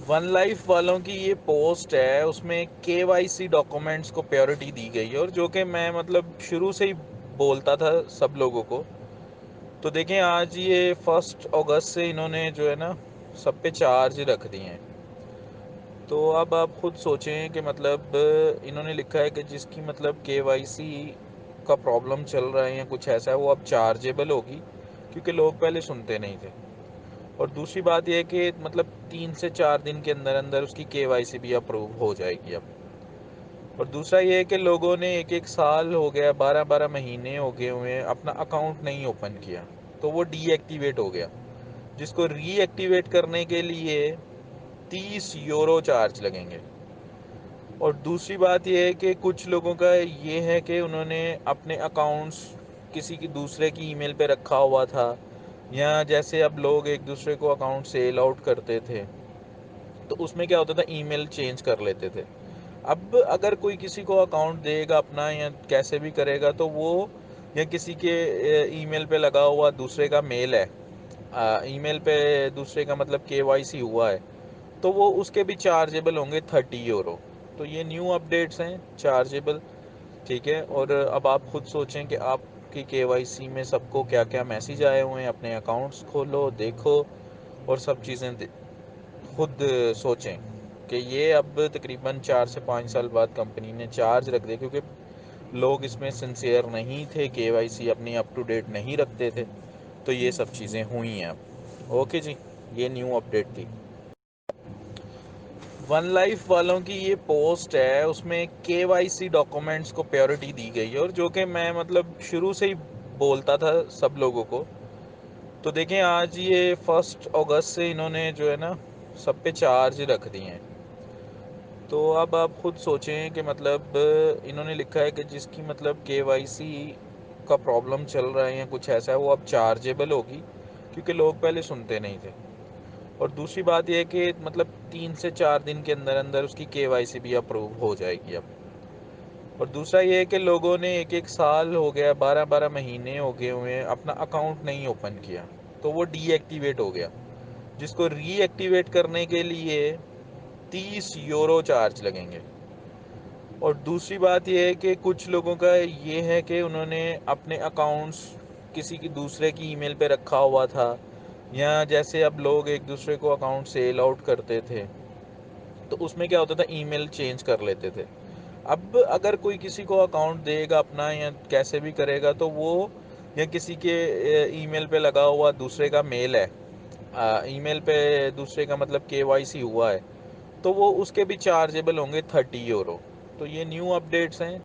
One life वालों की ये पोस्ट है, उसमें केवाईसी डॉक्यूमेंट्स को प्रायोरिटी दी गई है, और जो कि मैं मतलब शुरू से ही बोलता था सब लोगों को। तो देखें, आज ये 1 अगस्त से इन्होंने जो है ना सब पे चार्ज रख दिए हैं। तो अब आप खुद सोचें कि मतलब इन्होंने लिखा है कि जिसकी मतलब केवाईसी का प्रॉब्लम चल रहा है या कुछ ऐसा है, वो अब चार्जेबल होगी, क्योंकि लोग पहले सुनते नहीं थे। और दूसरी बात यह है कि मतलब 3 से 4 दिन के अंदर अंदर उसकी केवाईसी भी अप्रूव हो जाएगी अब। और दूसरा ये है कि लोगों ने 1 1 साल हो गया, 12 12 महीने हो गए हुए हैं, अपना अकाउंट नहीं ओपन किया, तो वो डीएक्टिवेट हो गया, जिसको रीएक्टिवेट करने के लिए 30 यूरो चार्ज लगेंगे। और दूसरी बात यह है कि कुछ लोगों का ये है कि उन्होंने अपने अकाउंट्स किसी की दूसरे की ईमेल पे रखा हुआ था, या जैसे अब लोग एक दूसरे को अकाउंट सेल आउट करते थे, तो उसमें क्या होता था, ईमेल चेंज कर लेते थे। अब अगर कोई किसी को अकाउंट देगा अपना या कैसे भी करेगा, तो वो या किसी के ईमेल पे लगा हुआ दूसरे का मेल है, ईमेल पे दूसरे का मतलब केवाईसी हुआ है, तो वो उसके भी चार्जेबल होंगे 30 यूरो। तो ये न्यू अपडेट्स हैं, चार्जेबल। ठीक है, और अब आप खुद सोचें कि आपकी केवाईसी में सबको क्या क्या मैसेज आए हुए हैं। अपने अकाउंट्स खोलो, देखो, और सब चीज़ें खुद सोचें कि ये अब तकरीबन 4 से 5 साल बाद कंपनी ने चार्ज रख दिया, क्योंकि लोग इसमें सिंसियर नहीं थे, केवाईसी अपनी अप टू डेट नहीं रखते थे। तो ये सब चीज़ें हुई हैं अब। ओके जी, ये न्यू अपडेट थी। वन लाइफ वालों की ये पोस्ट है, उसमें केवाईसी डॉक्यूमेंट्स को प्रायोरिटी दी गई है, और जो कि मैं मतलब शुरू से ही बोलता था सब लोगों को। तो देखें, आज ये 1 अगस्त से इन्होंने जो है ना सब पे चार्ज रख दिए हैं। तो अब आप खुद सोचें कि मतलब इन्होंने लिखा है कि जिसकी मतलब केवाईसी का प्रॉब्लम चल रहा है या कुछ ऐसा है, वो अब चार्जेबल होगी, क्योंकि लोग पहले सुनते नहीं थे। और दूसरी बात यह है कि मतलब 3 से 4 दिन के अंदर अंदर उसकी केवाईसी भी अप्रूव हो जाएगी अब। और दूसरा ये है कि लोगों ने 1 1 साल हो गया, 12 12 महीने हो गए हुए हैं, अपना अकाउंट नहीं ओपन किया, तो वो डीएक्टिवेट हो गया, जिसको रीएक्टिवेट करने के लिए 30 यूरो चार्ज लगेंगे। और दूसरी बात यह है कि कुछ लोगों का ये है कि उन्होंने अपने अकाउंट्स किसी की दूसरे की ईमेल पे रखा हुआ था, या जैसे अब लोग एक दूसरे को अकाउंट सेल आउट करते थे, तो उसमें क्या होता था, ईमेल चेंज कर लेते थे। अब अगर कोई किसी को अकाउंट देगा अपना या कैसे भी करेगा, तो वो या किसी के ईमेल पे लगा हुआ दूसरे का मेल है, ईमेल पे दूसरे का मतलब केवाईसी हुआ है, तो वो उसके भी चार्जेबल होंगे 30 यूरो। तो ये न्यू अपडेट्स हैं।